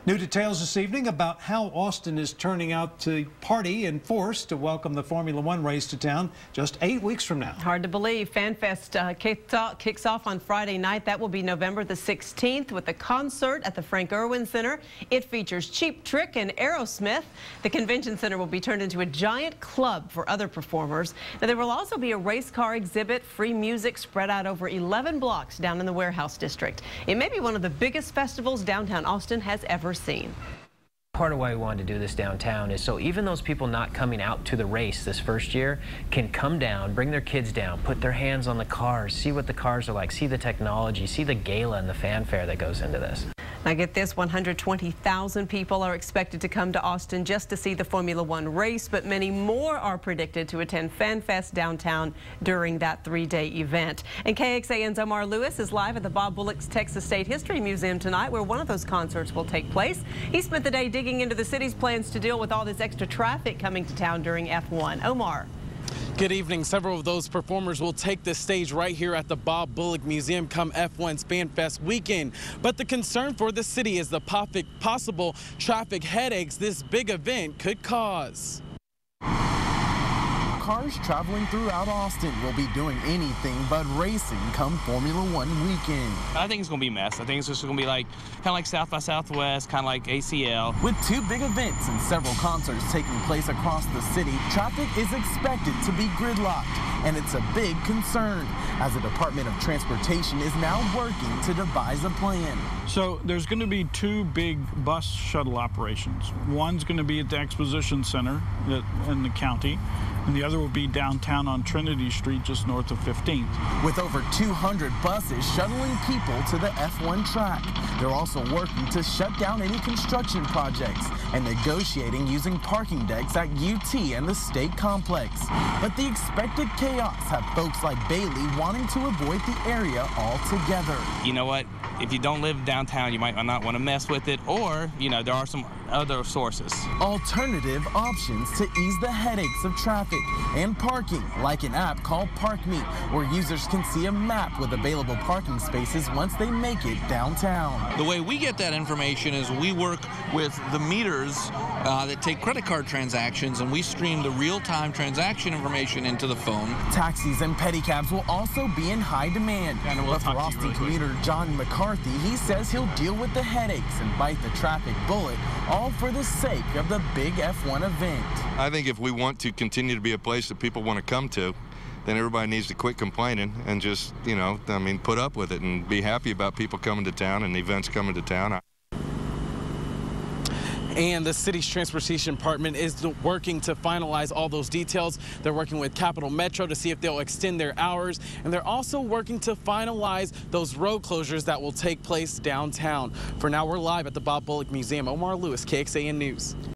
New details this evening about how Austin is turning out to party in force to welcome the Formula One race to town just 8 weeks from now. Hard to believe. FanFest kicks off on Friday night. That will be November the 16th with a concert at the Frank Irwin Center. It features Cheap Trick and Aerosmith. The convention center will be turned into a giant club for other performers. Now, there will also be a race car exhibit, free music spread out over 11 blocks down in the Warehouse District. It may be one of the biggest festivals downtown Austin has ever seen. Part of why we wanted to do this downtown is so even those people not coming out to the race this first year can come down, bring their kids down, put their hands on the cars, see what the cars are like, see the technology, see the gala and the fanfare that goes into this. Now get this, 120,000 people are expected to come to Austin just to see the Formula One race, but many more are predicted to attend FanFest downtown during that 3-day event. And KXAN's Omar Lewis is live at the Bob Bullock's Texas State History Museum tonight, where one of those concerts will take place. He spent the day digging into the city's plans to deal with all this extra traffic coming to town during F1. Omar. Good evening. Several of those performers will take the stage right here at the Bob Bullock Museum come F1's FanFest weekend. But the concern for the city is the possible traffic headaches this big event could cause. Cars traveling throughout Austin will be doing anything but racing come Formula One weekend. I think it's going to be a mess. I think it's just going to be kind of like South by Southwest, kind of like ACL. With two big events and several concerts taking place across the city, traffic is expected to be gridlocked, and it's a big concern as the Department of Transportation is now working to devise a plan. So there's going to be two big bus shuttle operations. One's going to be at the Exposition Center in the county, and the other will be downtown on Trinity Street just north of 15th. With over 200 buses shuttling people to the F1 track, they're also working to shut down any construction projects and negotiating using parking decks at UT and the state complex. But the expected chaos have folks like Bailey wanting to avoid the area altogether. You know what? If you don't live downtown, you might not want to mess with it, or, there are some other sources. Alternative options to ease the headaches of traffic and parking, like an app called ParkMe, where users can see a map with available parking spaces once they make it downtown. The way we get that information is we work with the meters that take credit card transactions, and we stream the real-time transaction information into the phone. Taxis and pedicabs will also be in high demand. But for Austin commuter John McCarthy, he says he'll deal with the headaches and bite the traffic bullet, all for the sake of the big F1 event. I think if we want to continue to be a place that people want to come to, then everybody needs to quit complaining and just, put up with it and be happy about people coming to town and events coming to town. And the city's transportation department is working to finalize all those details. They're working with Capital Metro to see if they'll extend their hours. And they're also working to finalize those road closures that will take place downtown. For now, we're live at the Bob Bullock Museum. Omar Lewis, KXAN News.